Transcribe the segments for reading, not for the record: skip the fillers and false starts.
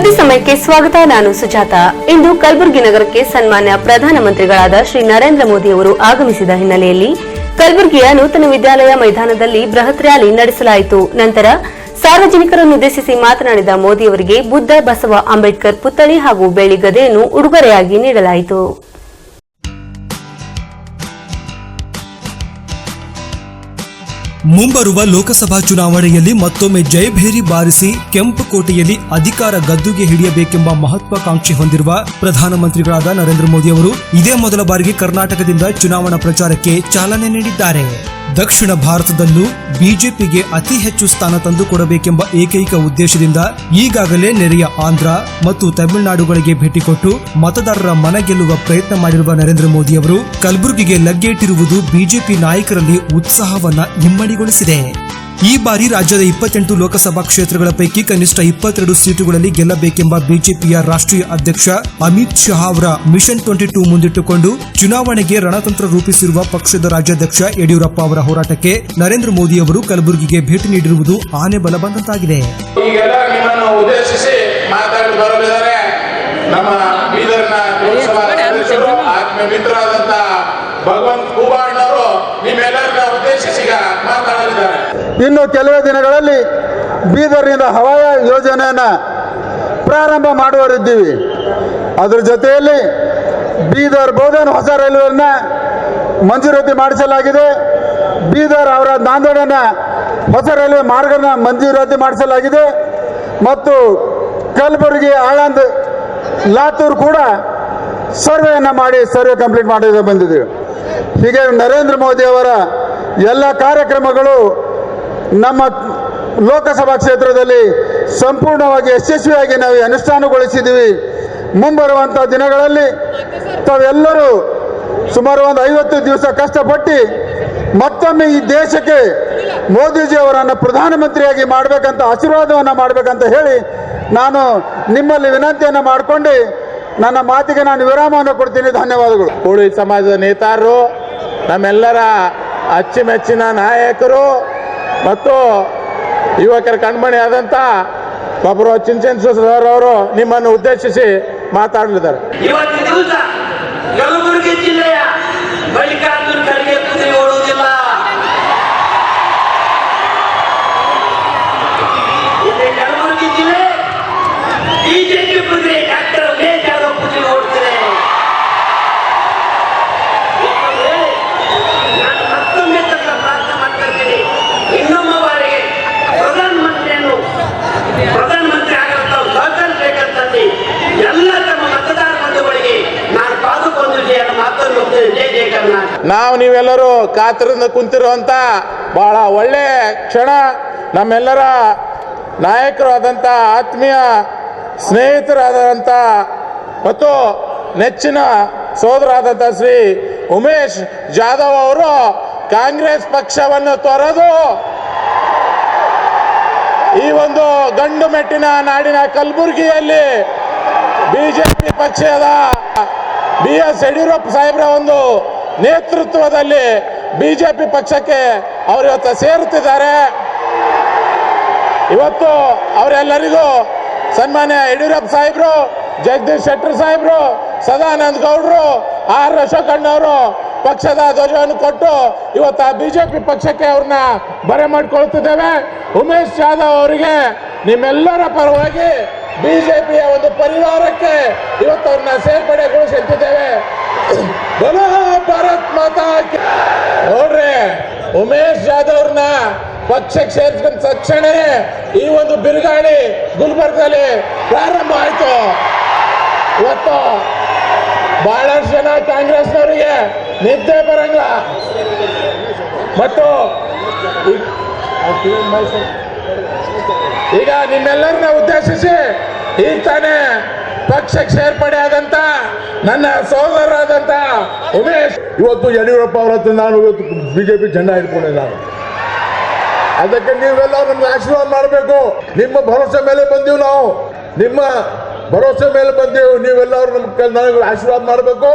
ಸುದ್ದಿ ಸಮಯಕ್ಕೆ ಸ್ವಾಗತ. ನಾನು ಸುಜಾತ. ಇಂದು ಕಲಬುರಗಿ ನಗರಕ್ಕೆ ಸನ್ಮಾನ್ಯ ಪ್ರಧಾನಮಂತ್ರಿಗಳಾದ ಶ್ರೀ ನರೇಂದ್ರ ಮೋದಿ ಅವರು ಆಗಮಿಸಿದ ಹಿನ್ನೆಲೆಯಲ್ಲಿ ಕಲಬುರಗಿಯ ನೂತನ ವಿದ್ಯಾಲಯ ಮೈದಾನದಲ್ಲಿ ಬೃಹತ್ ರ್ಯಾಲಿ ನಡೆಸಲಾಯಿತು. ನಂತರ ಸಾರ್ವಜನಿಕರನ್ನುದ್ದೇಶಿಸಿ ಮಾತನಾಡಿದ ಮೋದಿ ಅವರಿಗೆ ಬುದ್ಧ ಬಸವ ಅಂಬೇಡ್ಕರ್ ಪುತ್ಥಳಿ ಹಾಗೂ ಬೆಳ್ಳಿ ಗದೆಯನ್ನು ಉಡುಗೊರೆಯಾಗಿ ನೀಡಲಾಯಿತು. ಮುಂಬರುವ ಲೋಕಸಭಾ ಚುನಾವಣೆಯಲ್ಲಿ ಮತ್ತೊಮ್ಮೆ ಜಯಭೇರಿ ಬಾರಿಸಿ ಕೆಂಪುಕೋಟೆಯಲ್ಲಿ ಅಧಿಕಾರ ಗದ್ದುಗೆ ಹಿಡಿಯಬೇಕೆಂಬ ಮಹತ್ವಾಕಾಂಕ್ಷೆ ಹೊಂದಿರುವ ಪ್ರಧಾನಮಂತ್ರಿಗಳಾದ ನರೇಂದ್ರ ಮೋದಿ ಅವರು ಇದೇ ಮೊದಲ ಬಾರಿಗೆ ಕರ್ನಾಟಕದಿಂದ ಚುನಾವಣಾ ಪ್ರಚಾರಕ್ಕೆ ಚಾಲನೆ ನೀಡಿದ್ದಾರೆ. ದಕ್ಷಿಣ ಭಾರತದಲ್ಲೂ ಬಿಜೆಪಿಗೆ ಅತಿ ಹೆಚ್ಚು ಸ್ಥಾನ ತಂದುಕೊಡಬೇಕೆಂಬ ಏಕೈಕ ಉದ್ದೇಶದಿಂದ ಈಗಾಗಲೇ ನೆರೆಯ ಆಂಧ್ರ ಮತ್ತು ತಮಿಳುನಾಡುಗಳಿಗೆ ಭೇಟಿ ಕೊಟ್ಟು ಮತದಾರರ ಮನ ಗೆಲ್ಲುವ ಪ್ರಯತ್ನ ಮಾಡಿರುವ ನರೇಂದ್ರ ಮೋದಿ ಅವರು ಕಲಬುರಗಿಗೆ ಲಗ್ಗೆಯಿಟ್ಟಿರುವುದು ಬಿಜೆಪಿ ನಾಯಕರಲ್ಲಿ ಉತ್ಸಾಹವನ್ನ ಇಮ್ಮಡಿಗೊಳಿಸಿದೆ. ಈ ಬಾರಿ ರಾಜ್ಯದ 28 ಲೋಕಸಭಾ ಕ್ಷೇತ್ರಗಳ ಪೈಕಿ ಕನಿಷ್ಠ 22 ಸೀಟುಗಳಲ್ಲಿ ಗೆಲ್ಲಬೇಕೆಂಬ ಬಿಜೆಪಿಯ ರಾಷ್ಟ್ರೀಯ ಅಧ್ಯಕ್ಷ ಅಮಿತ್ ಶಾ ಅವರ ಮಿಷನ್ 22 ಮುಂದಿಟ್ಟುಕೊಂಡು ಚುನಾವಣೆಗೆ ರಣತಂತ್ರ ರೂಪಿಸಿರುವ ಪಕ್ಷದ ರಾಜ್ಯಾಧ್ಯಕ್ಷ ಯಡಿಯೂರಪ್ಪ ಅವರ ಹೋರಾಟಕ್ಕೆ ನರೇಂದ್ರ ಮೋದಿ ಅವರು ಕಲಬುರಗಿಗೆ ಭೇಟಿ ನೀಡಿರುವುದು ಆನೆ ಬಲ ಬಂದಂತಾಗಿದೆ. ಇನ್ನು ಕೆಲವೇ ದಿನಗಳಲ್ಲಿ ಬೀದರ್ನಿಂದ ಹವಾಯ ಯೋಜನೆಯನ್ನು ಪ್ರಾರಂಭ ಮಾಡುವರಿದ್ದೀವಿ. ಅದರ ಜೊತೆಯಲ್ಲಿ ಬೀದರ್ ಬೋಧನ್ ಹೊಸ ರೈಲ್ವೆಯನ್ನು ಮಂಜೂರಾತಿ ಮಾಡಿಸಲಾಗಿದೆ. ಬೀದರ್ ಅವರ ನಾಂದೇಡನ ಹೊಸ ರೈಲ್ವೆ ಮಾರ್ಗನ ಮಂಜೂರಾತಿ ಮಾಡಿಸಲಾಗಿದೆ ಮತ್ತು ಕಲಬುರಗಿ ಆಳಂದ್ ಲಾತೂರ್ ಕೂಡ ಸರ್ವೆಯನ್ನು ಮಾಡಿ ಸರ್ವೆ ಕಂಪ್ಲೀಟ್ ಮಾಡಿ ಬಂದಿದ್ದೀವಿ. ಹೀಗೆ ನರೇಂದ್ರ ಮೋದಿ ಅವರ ಎಲ್ಲ ಕಾರ್ಯಕ್ರಮಗಳು ನಮ್ಮ ಲೋಕಸಭಾ ಕ್ಷೇತ್ರದಲ್ಲಿ ಸಂಪೂರ್ಣವಾಗಿ ಯಶಸ್ವಿಯಾಗಿ ನಾವು ಅನುಷ್ಠಾನಗೊಳಿಸಿದ್ದೀವಿ. ಮುಂಬರುವಂಥ ದಿನಗಳಲ್ಲಿ ತಾವೆಲ್ಲರೂ ಸುಮಾರು ಒಂದು 50 ದಿವಸ ಕಷ್ಟಪಟ್ಟು ಮತ್ತೊಮ್ಮೆ ಈ ದೇಶಕ್ಕೆ ಮೋದಿಜಿಯವರನ್ನು ಪ್ರಧಾನಮಂತ್ರಿಯಾಗಿ ಮಾಡಬೇಕಂತ ಆಶೀರ್ವಾದವನ್ನು ಮಾಡಬೇಕಂತ ಹೇಳಿ ನಾನು ನಿಮ್ಮಲ್ಲಿ ವಿನಂತಿಯನ್ನು ಮಾಡಿಕೊಂಡು ನನ್ನ ಮಾತಿಗೆ ನಾನು ವಿರಾಮವನ್ನು ಕೊಡ್ತೀನಿ. ಧನ್ಯವಾದಗಳು. ಕೋಳಿ ಸಮಾಜದ ನೇತಾರರು, ನಮ್ಮೆಲ್ಲರ ಅಚ್ಚುಮೆಚ್ಚಿನ ನಾಯಕರು ಮತ್ತು ಯುವಕರ ಕಣ್ಮಣಿ ಆದಂತ ಒಬ್ಬರು ಚಿಂಚನ್ ಸರ್ ಅವರು ನಿಮ್ಮನ್ನು ಉದ್ದೇಶಿಸಿ ಮಾತಾಡಲಿದ್ದಾರೆ. ಇವತ್ತಿನ ದಿವಸ ಕಲಬುರಗಿ ಜಿಲ್ಲೆಯ ಮಲ್ಲಿಕಾರ್ಜುನ ಖರ್ಗೆ ಕುದುರೆ ಓಡುವುದಿಲ್ಲ. ಇಲ್ಲಿ ಕಲಬುರಗಿ ಜಿಲ್ಲೆ ಬಿಜೆಪಿ ಕುದುರೆ ಡಾಕ್ಟರ್ ಉಮೇಶ್ ಯಾದವ್ ಕುದುರೆ ಓಡುತ್ತದೆ. ನಾನು ಮತ್ತೊಮ್ಮೆ ತನ್ನ ಪ್ರಾರ್ಥನೆ ಮಾಡ್ತಿರ್ತೀನಿ, ಇನ್ನೊಮ್ಮ ಬಾರಿಗೆ ಪ್ರಧಾನಮಂತ್ರಿ ಆಗಲು ಸಹಕರಿಸಬೇಕಂತಂದು ಎಲ್ಲ ತಮ್ಮ ಮತದಾರ ಬಂಧುಗಳಿಗೆ ನಾನು ಪಾದುಕೊಂಡು ಮಾತನ್ನು ಜಯ ಜಯ ಕರ್ನಾಟಕ. ನಾವು ನೀವೆಲ್ಲರೂ ಕಾತರದಿಂದ ಕುಂತಿರುವಂತ ಬಹಳ ಒಳ್ಳೆ ಕ್ಷಣ. ನಮ್ಮೆಲ್ಲರ ನಾಯಕರು ಆದಂತ ಆತ್ಮೀಯ ಸ್ನೇಹಿತರಾದಂಥ ಮತ್ತು ನೆಚ್ಚಿನ ಸೋದರಾದಂಥ ಶ್ರೀ ಉಮೇಶ್ ಜಾಧವ್ ಅವರು ಕಾಂಗ್ರೆಸ್ ಪಕ್ಷವನ್ನು ತೊರೆದು ಈ ಒಂದು ಗಂಡು ಮೆಟ್ಟಿನ ನಾಡಿನ ಕಲಬುರಗಿಯಲ್ಲಿ ಬಿಜೆಪಿ ಪಕ್ಷದ BS ಯಡಿಯೂರಪ್ಪ ಸಾಹೇಬ್ರ ಒಂದು ನೇತೃತ್ವದಲ್ಲಿ ಬಿಜೆಪಿ ಪಕ್ಷಕ್ಕೆ ಅವರು ಇವತ್ತು ಸೇರುತ್ತಿದ್ದಾರೆ. ಇವತ್ತು ಅವರೆಲ್ಲರಿಗೂ ಸನ್ಮಾನ್ಯ ಯಡಿಯೂರಪ್ಪ ಸಾಹೇಬ್ರು, ಜಗದೀಶ್ ಶೆಟ್ಟರ್ ಸಾಹೇಬ್ರು, ಸದಾನಂದ ಗೌಡರು, R ಅಶೋಕಣ್ಣವರು ಪಕ್ಷದ ಧ್ವಜವನ್ನು ಕೊಟ್ಟು ಇವತ್ತು ಬಿಜೆಪಿ ಪಕ್ಷಕ್ಕೆ ಅವ್ರನ್ನ ಬರೆ ಮಾಡಿಕೊಳ್ತಿದ್ದೇವೆ. ಉಮೇಶ್ ಜಾಧವ್ ಅವರಿಗೆ ನಿಮ್ಮೆಲ್ಲರ ಪರವಾಗಿ ಬಿಜೆಪಿಯ ಒಂದು ಪರಿವಾರಕ್ಕೆ ಇವತ್ತು ಅವ್ರನ್ನ ಸೇರ್ಪಡೆಗೊಳಿಸುತ್ತಿದ್ದೇವೆ. ಬಲೋ ಭಾರತ್ ಮಾತಾ. ನೋಡ್ರಿ, ಉಮೇಶ್ ಜಾಧವ್ ಅವ್ರನ್ನ ಪಕ್ಷಕ್ಕೆ ಸೇರಿಸಿದ ತಕ್ಷಣ ಈ ಒಂದು ಬಿರುಗಾಳಿ ಗುಲ್ಬರ್ಗದಲ್ಲಿ ಪ್ರಾರಂಭ ಆಯಿತು. ಇವತ್ತು ಬಹಳಷ್ಟು ಜನ ಕಾಂಗ್ರೆಸ್ನವರಿಗೆ ನಿದ್ದೆ ಬರಂಗಿಲ್ಲ ಮತ್ತು ಈಗ ನಿಮ್ಮೆಲ್ಲರನ್ನ ಉದ್ದೇಶಿಸಿ ಈಗ ತಾನೇ ಪಕ್ಷಕ್ಕೆ ಸೇರ್ಪಡೆ ಆದಂತ ನನ್ನ ಸಹೋದರರಾದಂತ ಉಮೇಶ್, ಇವತ್ತು ಯಡಿಯೂರಪ್ಪ ಅವರ ಹತ್ರ ನಾನು ಇವತ್ತು ಬಿಜೆಪಿ ಜೆಂಡಾ ಹಿಡ್ಕೊಂಡಿದ್ದಾರೆ. ಅದಕ್ಕೆ ನೀವೆಲ್ಲ ನಮ್ಗೆ ಆಶೀರ್ವಾದ ಮಾಡಬೇಕು. ನಿಮ್ಮ ಭರವಸೆ ಮೇಲೆ ಬಂದೀವಿ ನಾವು, ನಿಮ್ಮ ಭರವಸೆ ಮೇಲೆ ಬಂದೆವು. ನೀವೆಲ್ಲರೂ ನನಗೆ ಆಶೀರ್ವಾದ ಮಾಡಬೇಕು.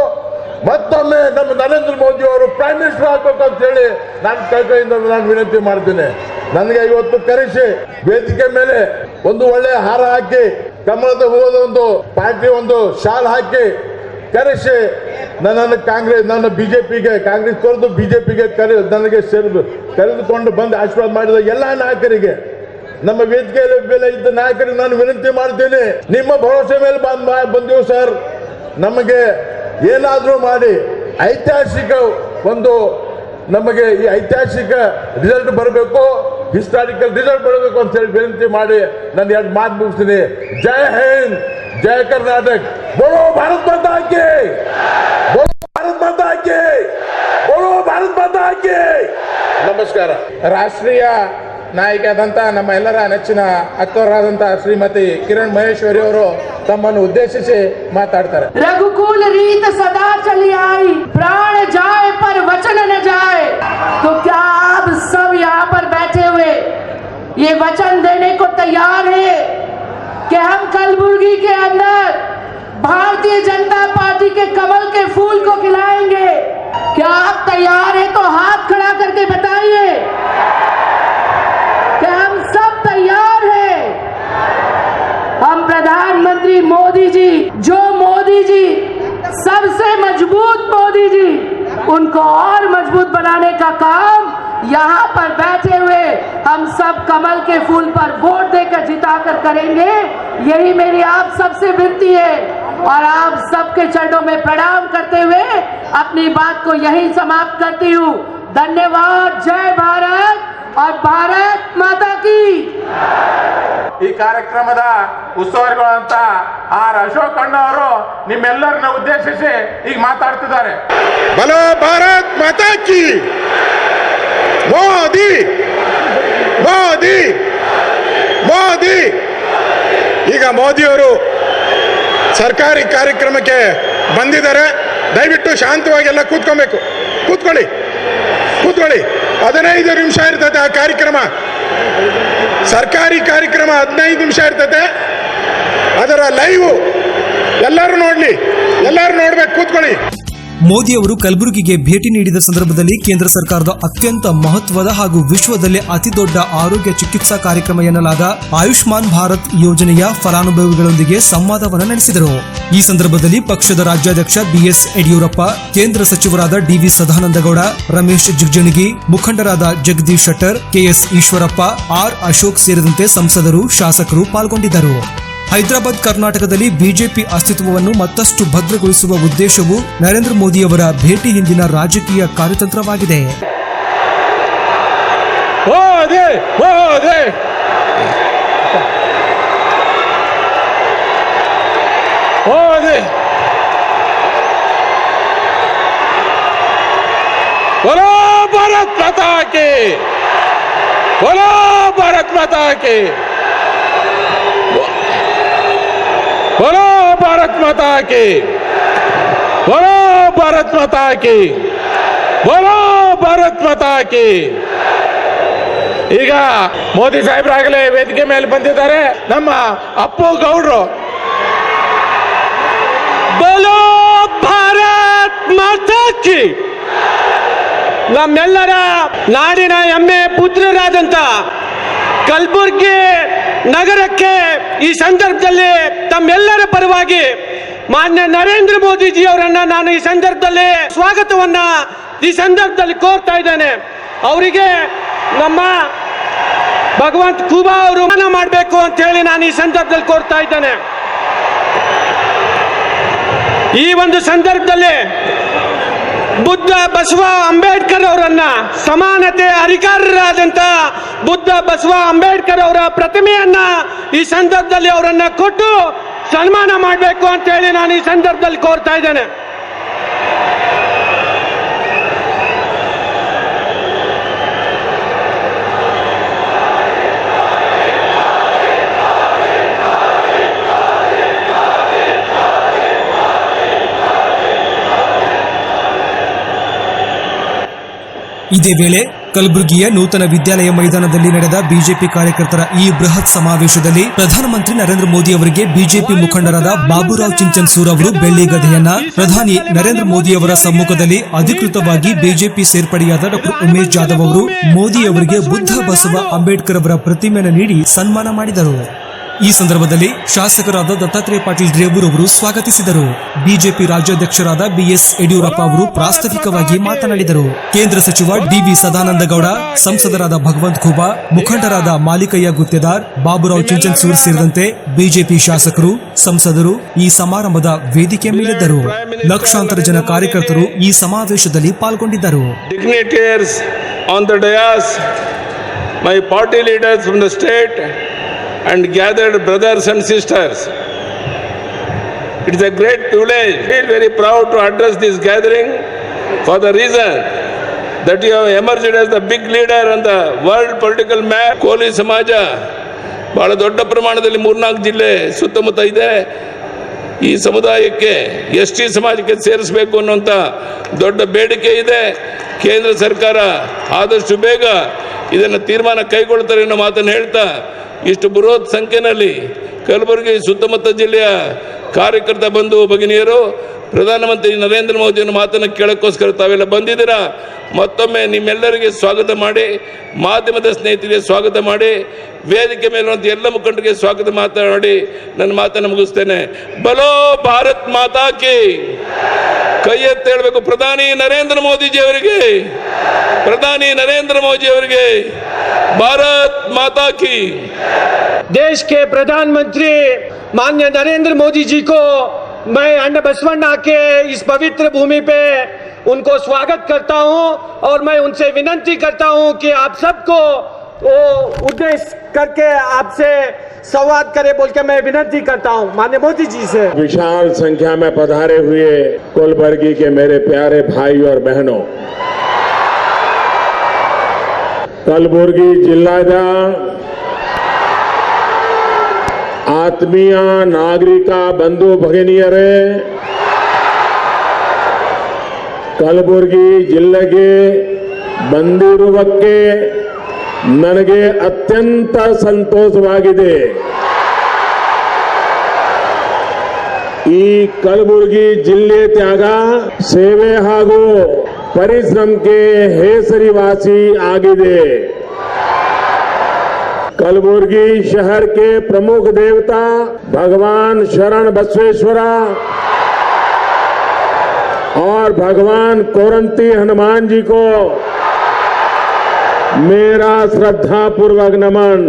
ಮತ್ತೊಮ್ಮೆ ನಮ್ಮ ನರೇಂದ್ರ ಮೋದಿ ಅವರು ಪ್ರೈಮ್ ಮಿನಿಸ್ಟರ್ ಆಗಬೇಕು ಅಂತ ಹೇಳಿ ನಾನು ಕೈಯಿಂದ ನಾನು ವಿನಂತಿ ಮಾಡ್ತೀನಿ. ನನಗೆ ಇವತ್ತು ಕರೆಸಿ ವೇದಿಕೆ ಮೇಲೆ ಒಂದು ಒಳ್ಳೆಯ ಹಾರ ಹಾಕಿ ಕಮಲದ ಹೂವದ ಒಂದು ಪಾರ್ಟಿ ಒಂದು ಶಾಲ್ ಹಾಕಿ ಕರೆಸಿ ನನ್ನನ್ನು ನನ್ನ ಬಿಜೆಪಿಗೆ ಕಾಂಗ್ರೆಸ್ ತೊರೆದು ಬಿಜೆಪಿಗೆ ನನಗೆ ಕರೆದುಕೊಂಡು ಬಂದು ಆಶೀರ್ವಾದ ಮಾಡಿದ ಎಲ್ಲ ನಾಯಕರಿಗೆ, ನಮ್ಮ ವೇದಿಕೆಯಲ್ಲಿ ಬೆಲೆ ಇದ್ದ ನಾಯಕರಿಗೆ ನಾನು ವಿನಂತಿ ಮಾಡ್ತೀನಿ, ನಿಮ್ಮ ಭರವಸೆ ಮೇಲೆ ಬಂದೆವು ಸರ್. ನಮಗೆ ಏನಾದರೂ ಮಾಡಿ ಐತಿಹಾಸಿಕ ಒಂದು ನಮಗೆ ಈ ಐತಿಹಾಸಿಕ ರಿಸಲ್ಟ್ ಬರಬೇಕು, ಹಿಸ್ಟಾರಿಕಲ್ ರಿಸಲ್ಟ್ ಬರಬೇಕು ಅಂತ ಹೇಳಿ ವಿನಂತಿ ಮಾಡಿ ನಾನು 2 ಮಾತು ಮುಗಿಸ್ತೀನಿ. ಜೈ ಹಿಂದ್, ಜೈ ಕರ್ನಾಟಕ, ಬೋಲೋ ಭಾರತ್ ಮಾತಾ ಕಿ, ಬೋಲೋ ಭಾರತ್ ಮಾತಾ ಕಿ, ಬೋಲೋ ಭಾರತ್ ಮಾತಾ ಕಿ. ನಮಸ್ಕಾರ. ರಾಷ್ಟ್ರೀಯ ನಾಯಕಿಯಾದಂಥ ನಮ್ಮ ಎಲ್ಲರ ನೆಚ್ಚಿನ ಅಕ್ಕವರಾದಂಥ ಶ್ರೀಮತಿ ಕಿರಣ್ ಮಹೇಶ್ವರಿ ಅವರು ತಮ್ಮನ್ನು ಉದ್ದೇಶಿಸಿ ಮಾತಾಡ್ತಾರೆ. रघुकुल रीत सदा चली आई, प्राण जाए पर वचन न जाए। तो क्या आप सब यहाँ पर बैठे हुए ये वचन देने को तैयार है कि हम कलबुर्गी के अंदर भारतीय जनता पार्टी के कमल के फूल को खिलाएंगे? क्या आप तैयार है? तो हाथ खड़ा करके बताइए कि हम सब तैयार हैं। हम प्रधानमंत्री मोदी जी, जो मोदी जी सबसे मजबूत मोदी जी, उनको और मजबूत बनाने का काम यहाँ पर बैठे हुए हम सब कमल के फूल पर वोट देकर जिताकर करेंगे। यही मेरी आप सबसे विनती है और आप सबके चरणों में प्रणाम करते हुए अपनी बात को यहीं समाप्त करती हूँ। धन्यवाद। जय भारत और भारत माता की। ಈ ಕಾರ್ಯಕ್ರಮದ ಉಸ್ತುವಾರಿಗಳಂತ ಆರ್ ಅಶೋಕ್ ಅಣ್ಣ ಅವರು ನಿಮ್ಮೆಲ್ಲರನ್ನ ಉದ್ದೇಶಿಸಿ ಈಗ ಮಾತಾಡ್ತಿದ್ದಾರೆ. ಬಲೋ ಭಾರತ್ ಮಾತಾ ಕಿ, ಮೋದಿ ಮೋದಿ ಮೋದಿ. ಈಗ ಮೋದಿಯವರು ಸರ್ಕಾರಿ ಕಾರ್ಯಕ್ರಮಕ್ಕೆ ಬಂದಿದ್ದಾರೆ. ದಯವಿಟ್ಟು ಶಾಂತವಾಗಿ ಎಲ್ಲ ಕೂತ್ಕೊಬೇಕು. ಕೂತ್ಕೊಳ್ಳಿ 15 ನಿಮಿಷ ಇರ್ತದೆ ಆ ಕಾರ್ಯಕ್ರಮ. ಸರ್ಕಾರಿ ಕಾರ್ಯಕ್ರಮ 15 ನಿಮಿಷ ಇರ್ತದೆ. ಅದರ ಲೈವ್ ಎಲ್ಲರೂ ನೋಡ್ಬೇಕು. ಕೂತ್ಕೊಳ್ಳಿ. ಮೋದಿ ಅವರು ಕಲಬುರಗಿಗೆ ಭೇಟಿ ನೀಡಿದ ಸಂದರ್ಭದಲ್ಲಿ ಕೇಂದ್ರ ಸರ್ಕಾರದ ಅತ್ಯಂತ ಮಹತ್ವದ ಹಾಗೂ ವಿಶ್ವದಲ್ಲೇ ಅತಿದೊಡ್ಡ ಆರೋಗ್ಯ ಚಿಕಿತ್ಸಾ ಕಾರ್ಯಕ್ರಮ ಎನ್ನಲಾದ ಆಯುಷ್ಮಾನ್ ಭಾರತ್ ಯೋಜನೆಯ ಫಲಾನುಭವಿಗಳೊಂದಿಗೆ ಸಂವಾದವನ್ನು ನಡೆಸಿದರು. ಈ ಸಂದರ್ಭದಲ್ಲಿ ಪಕ್ಷದ ರಾಜ್ಯಾಧ್ಯಕ್ಷ ಬಿಎಸ್ ಯಡಿಯೂರಪ್ಪ, ಕೇಂದ್ರ ಸಚಿವರಾದ ಡಿವಿ ಸದಾನಂದಗೌಡ, ರಮೇಶ್ ಜಿಗಜಿಣಗಿ, ಮುಖಂಡರಾದ ಜಗದೀಶ್ ಶೆಟ್ಟರ್, ಕೆಎಸ್ ಈಶ್ವರಪ್ಪ, ಆರ್ ಅಶೋಕ್ ಸೇರಿದಂತೆ ಸಂಸದರು, ಶಾಸಕರು ಪಾಲ್ಗೊಂಡಿದ್ದರು. ಹೈದರಾಬಾದ್ ಕರ್ನಾಟಕದಲ್ಲಿ ಬಿಜೆಪಿ ಅಸ್ತಿತ್ವವನ್ನು ಮತ್ತಷ್ಟು ಭದ್ರಗೊಳಿಸುವ ಉದ್ದೇಶವು ನರೇಂದ್ರ ಮೋದಿಯವರ ಭೇಟಿ ಹಿಂದಿನ ರಾಜಕೀಯ ಕಾರ್ಯತಂತ್ರವಾಗಿದೆ. बोलो भारत माता की, बोलो भारत माता की, बोलो भारत माता की, बोलो भारत माता की, बोलो भारत माता की. ಈಗ ಮೋದಿ ಸಾಹೇಬ್ರಾಗಲೇ ವೇದಿಕೆ ಮೇಲೆ ಬಂದಿದ್ದಾರೆ. ನಮ್ಮ ಅಪ್ಪು ಗೌಡ್ರು बोलो भारत माता की. ನಮ್ಮೆಲ್ಲರ ನಾಡಿನ ಹೆಮ್ಮೆ ಪುತ್ರರಾದಂತ ಕಲಬುರ್ಗಿ ನಗರಕ್ಕೆ ಈ ಸಂದರ್ಭದಲ್ಲಿ ತಮ್ಮೆಲ್ಲರ ಪರವಾಗಿ ಮಾನ್ಯ ನರೇಂದ್ರ ಮೋದಿಜಿ ಅವರನ್ನ ನಾನು ಈ ಸಂದರ್ಭದಲ್ಲಿ ಸ್ವಾಗತವನ್ನ ಈ ಸಂದರ್ಭದಲ್ಲಿ ಕೋರ್ತಾ ಇದ್ದೇನೆ. ಅವರಿಗೆ ನಮ್ಮ ಭಗವಂತ ಖೂಬಾ ಅವರು ಮಾನ ಮಾಡಬೇಕು ಅಂತ ಹೇಳಿ ನಾನು ಈ ಸಂದರ್ಭದಲ್ಲಿ ಕೋರ್ತಾ ಇದ್ದೇನೆ. ಈ ಒಂದು ಸಂದರ್ಭದಲ್ಲಿ ಬುದ್ಧ ಬಸವ ಅಂಬೇಡ್ಕರ್ ಅವರನ್ನ ಸಮಾನತೆ ಅಧಿಕಾರರಾದಂತ ಬುದ್ಧ ಬಸವ ಅಂಬೇಡ್ಕರ್ ಅವರ ಪ್ರತಿಮೆಯನ್ನ ಈ ಸಂದರ್ಭದಲ್ಲಿ ಅವರನ್ನ ಕೊಟ್ಟು ಸನ್ಮಾನ ಮಾಡಬೇಕು ಅಂತ ಹೇಳಿ ನಾನು ಈ ಸಂದರ್ಭದಲ್ಲಿ ಕೋರ್ತಾ ಇದ್ದೇನೆ. ಇದೇ ವೇಳೆ ಕಲಬುರಗಿಯ ನೂತನ ವಿದ್ಯಾಲಯ ಮೈದಾನದಲ್ಲಿ ನಡೆದ ಬಿಜೆಪಿ ಕಾರ್ಯಕರ್ತರ ಈ ಬೃಹತ್ ಸಮಾವೇಶದಲ್ಲಿ ಪ್ರಧಾನಮಂತ್ರಿ ನರೇಂದ್ರ ಮೋದಿ ಅವರಿಗೆ ಬಿಜೆಪಿ ಮುಖಂಡರಾದ ಬಾಬುರಾವ್ ಚಿಂಚನ್ಸೂರ್ ಅವರು ಬೆಳ್ಳಿ ಗದೆಯನ್ನ ಪ್ರಧಾನಿ ನರೇಂದ್ರ ಮೋದಿ ಅವರ ಸಮ್ಮುಖದಲ್ಲಿ ಅಧಿಕೃತವಾಗಿ ಬಿಜೆಪಿ ಸೇರ್ಪಡೆಯಾದ ಡಾ ಉಮೇಶ್ ಜಾಧವ್ ಅವರು ಮೋದಿ ಅವರಿಗೆ ಬುದ್ಧ ಬಸವ ಅಂಬೇಡ್ಕರ್ ಅವರ ಪ್ರತಿಮೆಯನ್ನು ನೀಡಿ ಸನ್ಮಾನ ಮಾಡಿದರು. ಈ ಸಂದರ್ಭದಲ್ಲಿ ಶಾಸಕರಾದ ದತ್ತಾತ್ರೇಯ ಪಾಟೀಲ್ ರೇವೂರ್ ಅವರು ಸ್ವಾಗತಿಸಿದರು. ಬಿಜೆಪಿ ರಾಜ್ಯಾಧ್ಯಕ್ಷರಾದ ಬಿಎಸ್ ಯಡಿಯೂರಪ್ಪ ಅವರು ಪ್ರಾಸ್ತಾವಿಕವಾಗಿ ಮಾತನಾಡಿದರು. ಕೇಂದ್ರ ಸಚಿವ ಡಿವಿ ಸದಾನಂದಗೌಡ, ಸಂಸದರಾದ ಭಗವಂತ ಖೂಬಾ, ಮುಖಂಡರಾದ ಮಾಲಿಕಯ್ಯ ಗುತ್ತೇದಾರ್, ಬಾಬುರಾವ್ ಚಿಂಚನ್ಸೂರ್ ಸೇರಿದಂತೆ ಬಿಜೆಪಿ ಶಾಸಕರು, ಸಂಸದರು ಈ ಸಮಾರಂಭದ ವೇದಿಕೆ ಮೇಲಿದ್ದರು. ಲಕ್ಷಾಂತರ ಜನ ಕಾರ್ಯಕರ್ತರು ಈ ಸಮಾವೇಶದಲ್ಲಿ ಪಾಲ್ಗೊಂಡಿದ್ದರು. Dignitaries on the dais, my party leaders from the state and gathered brothers and sisters. It is a great privilege. I feel very proud to address this gathering for the reason that you have emerged as the big leader on the world political map. ಕೋಲಿ ಸಮಾಜ ಬಹಳ ದೊಡ್ಡ ಪ್ರಮಾಣದಲ್ಲಿ 3-4 ಜಿಲ್ಲೆ ಸುತ್ತಮುತ್ತ ಇದೆ. ಈ ಸಮುದಾಯಕ್ಕೆ ST ಸಮಾಜಕ್ಕೆ ಸೇರಿಸಬೇಕು ಅನ್ನುವಂಥ ದೊಡ್ಡ ಬೇಡಿಕೆ ಇದೆ. ಕೇಂದ್ರ ಸರ್ಕಾರ ಆದಷ್ಟು ಬೇಗ ಇದನ್ನು ತೀರ್ಮಾನ ಕೈಗೊಳ್ಳುತ್ತಾರೆ ಅನ್ನೋ ಮಾತನ್ನು ಹೇಳ್ತಾ, ಇಷ್ಟು ಬೃಹತ್ ಸಂಖ್ಯೆಯಲ್ಲಿ ಕಲಬುರಗಿ ಸುತ್ತಮುತ್ತ ಜಿಲ್ಲೆಯ ಕಾರ್ಯಕರ್ತ ಬಂಧು ಭಗಿನಿಯರು ಪ್ರಧಾನಮಂತ್ರಿ ನರೇಂದ್ರ ಮೋದಿಯವರ ಮಾತನ್ನು ಕೇಳೋಕ್ಕೋಸ್ಕರ ತಾವೆಲ್ಲ ಬಂದಿದ್ದೀರಾ. ಮತ್ತೊಮ್ಮೆ ನಿಮ್ಮೆಲ್ಲರಿಗೆ ಸ್ವಾಗತ ಮಾಡಿ, ಮಾಧ್ಯಮದ ಸ್ನೇಹಿತರಿಗೆ ಸ್ವಾಗತ ಮಾಡಿ, ವೇದಿಕೆ ಮೇಲಿರುವಂಥ ಎಲ್ಲ ಮುಖಂಡರಿಗೆ ಸ್ವಾಗತ ಮಾತನಾಡಿ ನನ್ನ ಮಾತನ್ನು ಮುಗಿಸ್ತೇನೆ. ಬಲೋ ಭಾರತ್ ಮಾತಾ ಕಿ. ಕೈ ಎತ್ತಿ ಹೇಳಬೇಕು, ಪ್ರಧಾನಿ ನರೇಂದ್ರ ಮೋದಿಜಿ ಅವರಿಗೆ, ಪ್ರಧಾನಿ ನರೇಂದ್ರ ಮೋದಿ ಅವರಿಗೆ ಭಾರತ್ ಮಾತಾ की। देश के प्रधानमंत्री माननीय नरेंद्र मोदी जी को मैं अंड बसवण्णा के इस पवित्र भूमि पे उनको स्वागत करता हूं और मैं उनसे विनती करता हूं कि आप सबको वो उद्देश्य करके आपसे संवाद करे बोल के मैं विनती करता हूं माननीय मोदी जी से। विशाल संख्या में पधारे हुए कलबुर्गी के मेरे प्यारे भाई और बहनों, कलबुर्गी जिल्लाದ ಆತ್ಮೀಯ ನಾಗರಿಕ ಬಂಧು ಭಗಿನಿಯರೇ, ಕಲಬುರ್ಗಿ ಜಿಲ್ಲೆಗೆ ಬಂದಿರುವುದಕ್ಕೆ ನನಗೆ ಅತ್ಯಂತ ಸಂತೋಷವಾಗಿದೆ. ಈ ಕಲಬುರ್ಗಿ ಜಿಲ್ಲೆ ತ್ಯಾಗ, ಸೇವೆ ಹಾಗೂ ಪರಿಶ್ರಮಕ್ಕೆ ಹೆಸರುವಾಸಿ ಆಗಿದೆ. कलबुर्गी शहर के प्रमुख देवता भगवान शरण बसवेश्वरा और भगवान कोरंती हनुमान जी को मेरा श्रद्धा पूर्वक नमन।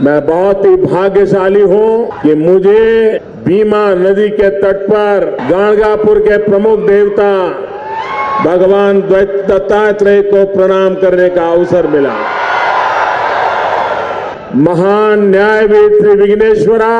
मैं बहुत ही भाग्यशाली हूं कि मुझे भीमा नदी के तट पर गाणगापुर के प्रमुख देवता भगवान दत्तात्रेय को प्रणाम करने का अवसर मिला। महान न्यायविद श्री विघ्नेश्वरा,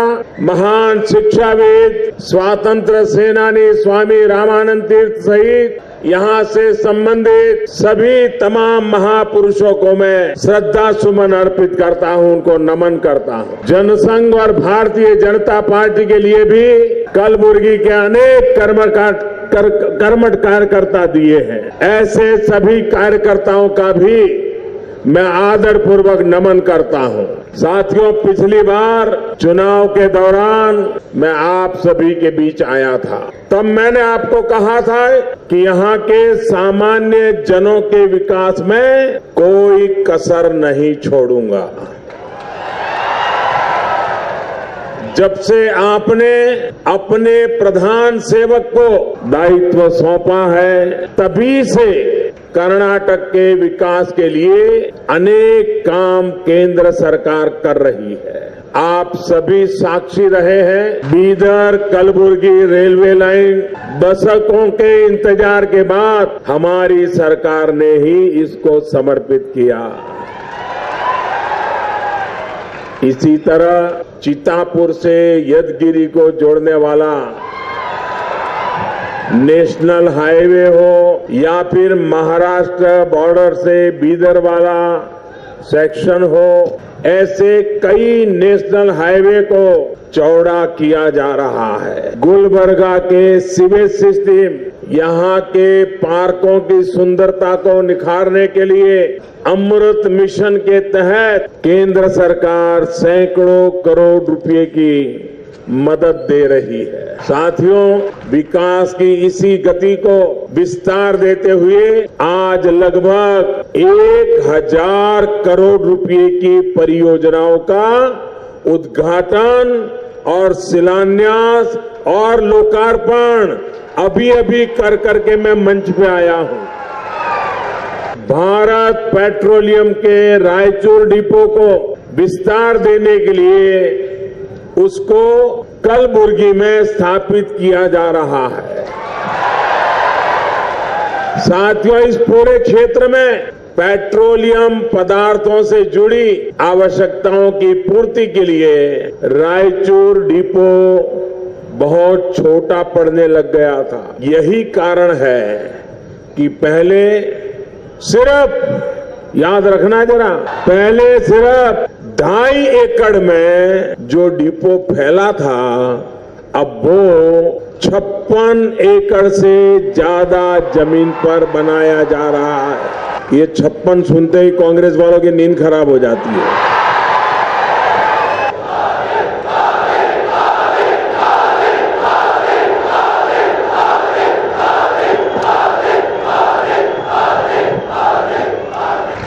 महान शिक्षाविद, स्वातंत्र सेनानी स्वामी रामानंद तीर्थ सहित यहाँ से संबंधित सभी तमाम महापुरुषों को मैं श्रद्धा सुमन अर्पित करता हूँ, उनको नमन करता हूँ। जनसंघ और भारतीय जनता पार्टी के लिए भी कलबुर्गी के अनेक कर्मठ कार्यकर्ता दिए हैं। ऐसे सभी कार्यकर्ताओं का भी मैं आदर पूर्वक नमन करता हूं। साथियों, पिछली बार चुनाव के दौरान मैं आप सभी के बीच आया था। तब मैंने आपको कहा था कि यहाँ के सामान्य जनों के विकास में कोई कसर नहीं छोड़ूंगा। जब से आपने अपने प्रधान सेवक को दायित्व सौंपा है, तभी से कर्नाटक के विकास के लिए अनेक काम केंद्र सरकार कर रही है। आप सभी साक्षी रहे हैं। बीदर कलबुर्गी रेलवे लाइन दशकों के इंतजार के बाद हमारी सरकार ने ही इसको समर्पित किया। इसी तरह चितापुर से यदगिरी को जोड़ने वाला नेशनल हाईवे हो या फिर महाराष्ट्र बॉर्डर से बीदर वाला सेक्शन हो, ऐसे कई नेशनल हाईवे को चौड़ा किया जा रहा है। गुलबर्गा के सीवेज सिस्टम, यहाँ के पार्कों की सुंदरता को निखारने के लिए अमृत मिशन के तहत केंद्र सरकार सैकड़ों करोड़ रुपए की मदद दे रही है। साथियों, विकास की इसी गति को विस्तार देते हुए आज लगभग 1000 करोड़ रुपए की परियोजनाओं का उद्घाटन और शिलान्यास और लोकार्पण अभी अभी कर करके मैं मंच पे आया हूं। भारत पेट्रोलियम के रायचूर डिपो को विस्तार देने के लिए उसको कलबुर्गी में स्थापित किया जा रहा है। साथियों, इस पूरे क्षेत्र में पेट्रोलियम पदार्थों से जुड़ी आवश्यकताओं की पूर्ति के लिए रायचूर डिपो बहुत छोटा पड़ने लग गया था। यही कारण है कि पहले सिर्फ, याद रखना जरा, पहले सिर्फ 2.5 एकड़ में जो डिपो फैला था, अब वो 56 एकड़ से ज्यादा जमीन पर बनाया जा रहा है। ये 56 सुनते ही कांग्रेस वालों की नींद खराब हो जाती है।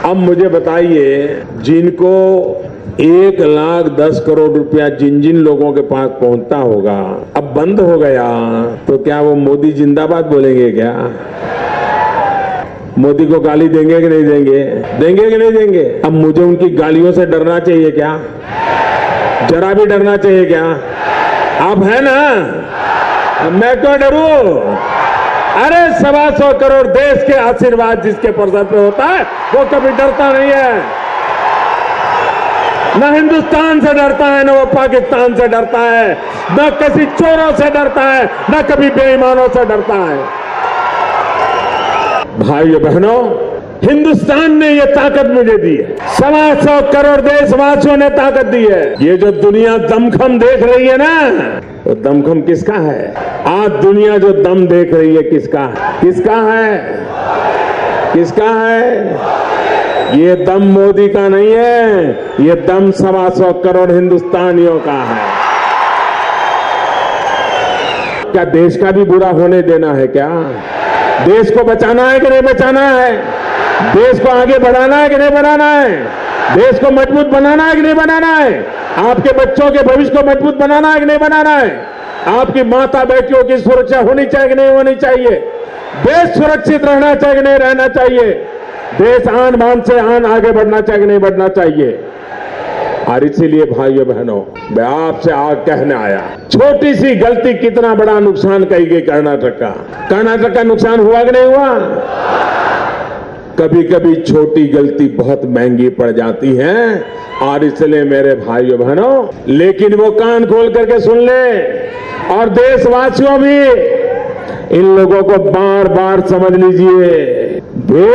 अब मुझे बताइए, जिनको 1,10,00,000 करोड़ रुपया जिन जिन लोगों के पास पहुंचता होगा, अब बंद हो गया तो क्या वो मोदी जिंदाबाद बोलेंगे? क्या मोदी को गाली देंगे कि नहीं देंगे? देंगे कि नहीं देंगे? अब मुझे उनकी गालियों से डरना चाहिए क्या? जरा भी डरना चाहिए क्या? आप है ना? अब मैं क्यों डरूं? अरे 125 करोड़ देश के आशीर्वाद जिसके सर पे होता है वो कभी डरता नहीं है। न हिंदुस्तान से डरता है, न वो पाकिस्तान से डरता है, न किसी चोरों से डरता है, न कभी बेईमानों से डरता है। भाइयों बहनों, हिंदुस्तान ने ये ताकत मुझे दी है, 125 करोड़ देशवासियों ने ताकत दी है। ये जो दुनिया दमखम देख रही है ना, वो दमखम किसका है? आज दुनिया जो दम देख रही है किसका है? किसका है? किसका है? ये दम मोदी का नहीं है, ये दम 125 करोड़ हिंदुस्तानियों का है। क्या देश का भी बुरा होने देना है? क्या देश को बचाना है कि नहीं बचाना है? देश को आगे बढ़ाना है कि नहीं बढ़ाना है? देश को मजबूत बनाना है कि नहीं बनाना है? आपके बच्चों के भविष्य को मजबूत बनाना है कि नहीं बनाना है? आपकी माता बेटियों की सुरक्षा होनी चाहिए कि नहीं होनी चाहिए? देश सुरक्षित रहना चाहिए कि नहीं रहना चाहिए? देश आन बान से आन आगे बढ़ना चाहिए कि नहीं बढ़ना चाहिए? और इसीलिए भाइयों बहनों, मैं आपसे आज कहने आया, छोटी सी गलती कितना बड़ा नुकसान करेगी कर्नाटक का। कर्नाटक का नुकसान हुआ कि नहीं हुआ? कभी कभी छोटी गलती बहुत महंगी पड़ जाती है। और इसलिए मेरे भाइयों बहनों, लेकिन वो कान खोल करके सुन ले, और देशवासियों भी इन लोगों को बार बार समझ लीजिए, वे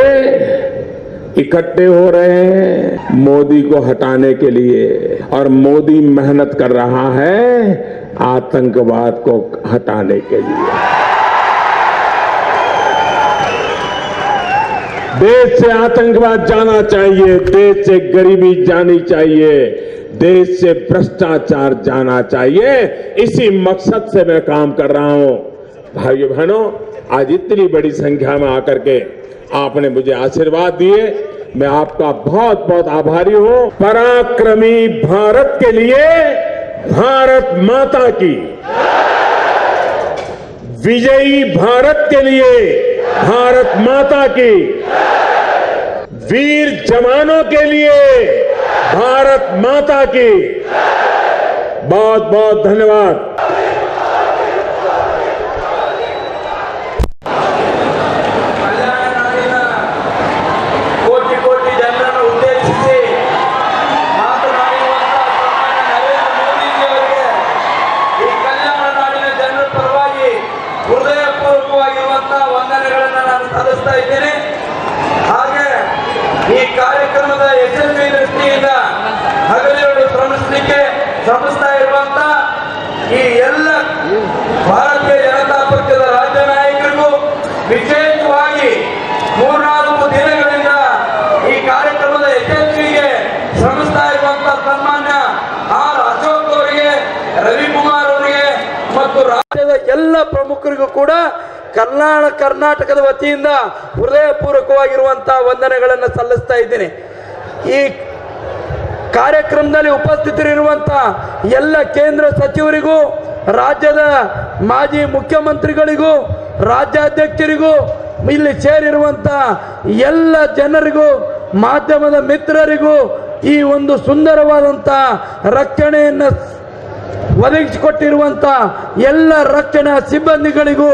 इकट्ठे हो रहे हैं मोदी को हटाने के लिए, और मोदी मेहनत कर रहा है आतंकवाद को हटाने के लिए। देश से आतंकवाद जाना चाहिए, देश से गरीबी जानी चाहिए, देश से भ्रष्टाचार जाना चाहिए। इसी मकसद से मैं काम कर रहा हूं। भाइयों बहनों, आज इतनी बड़ी संख्या में आकर के आपने मुझे आशीर्वाद दिए, मैं आपका बहुत बहुत आभारी हूं। पराक्रमी भारत के लिए भारत माता की, विजयी भारत के लिए भारत माता की, वीर जवानों के लिए भारत माता की बहुत बहुत धन्यवाद। ಕೋಟಿ ಕೋಟಿ ಜನರನ್ನು ಉದ್ದೇಶಿಸಿ ಮಾತನಾಡಿರುವಂತಹ ಸನ್ಮಾನ್ಯ ನರೇಂದ್ರ ಮೋದಿಜಿಯವರಿಗೆ ಈ ಕಲ್ಯಾಣ ನಾಡಿನ ಜನರ ಪರವಾಗಿ ಹೃದಯಪೂರ್ವಕವಾಗಿರುವಂತಹ ವಂದನೆಗಳನ್ನು ನಾನು ಸಲ್ಲಿಸ್ತಾ ಇದ್ದೇನೆ. ಹಾಗೆ ಈ ಕಾರ್ಯಕ್ರಮದ ಯಶಸ್ವಿ ದೃಷ್ಟಿಯಿಂದ ಹಗಲಿರುಳು ಶ್ರಮಿಸ್ತಾ ಇರುವಂತಹ ಈ ಎಲ್ಲ ಭಾರತೀಯ ಜನತಾ ಪಕ್ಷದ ರಾಜ್ಯ ನಾಯಕರಿಗೂ, ವಿಶೇಷವಾಗಿ 3-4 ದಿನಗಳಿಂದ ಈ ಕಾರ್ಯಕ್ರಮದ ಯಶಸ್ವಿಗೆ ಶ್ರಮಿಸ್ತಾ ಇರುವಂತಹ ಸನ್ಮಾನ್ಯ ಆರ್ ಅಶೋಕ್ ಅವರಿಗೆ, ರವಿಕುಮಾರ್ ಅವರಿಗೆ ಮತ್ತು ರಾಜ್ಯದ ಎಲ್ಲ ಪ್ರಮುಖರಿಗೂ ಕೂಡ ಕರ್ನಾಟಕದ ವತಿಯಿಂದ ಹೃದಯಪೂರ್ವಕವಾಗಿರುವಂತಹ ವಂದನೆಗಳನ್ನು ಸಲ್ಲಿಸ್ತಾ ಇದ್ದೀನಿ. ಈ ಕಾರ್ಯಕ್ರಮದಲ್ಲಿ ಉಪಸ್ಥಿತರಿರುವಂತಹ ಎಲ್ಲ ಕೇಂದ್ರ ಸಚಿವರಿಗೂ, ರಾಜ್ಯದ ಮಾಜಿ ಮುಖ್ಯಮಂತ್ರಿಗಳಿಗೂ, ರಾಜ್ಯಾಧ್ಯಕ್ಷರಿಗೂ, ಇಲ್ಲಿ ಸೇರಿರುವಂತ ಎಲ್ಲ ಜನರಿಗೂ, ಮಾಧ್ಯಮದ ಮಿತ್ರರಿಗೂ, ಈ ಒಂದು ಸುಂದರವಾದಂತ ರಕ್ಷಣೆಯನ್ನು ಒದಗಿಸಿಕೊಟ್ಟಿರುವಂತ ಎಲ್ಲ ರಕ್ಷಣಾ ಸಿಬ್ಬಂದಿಗಳಿಗೂ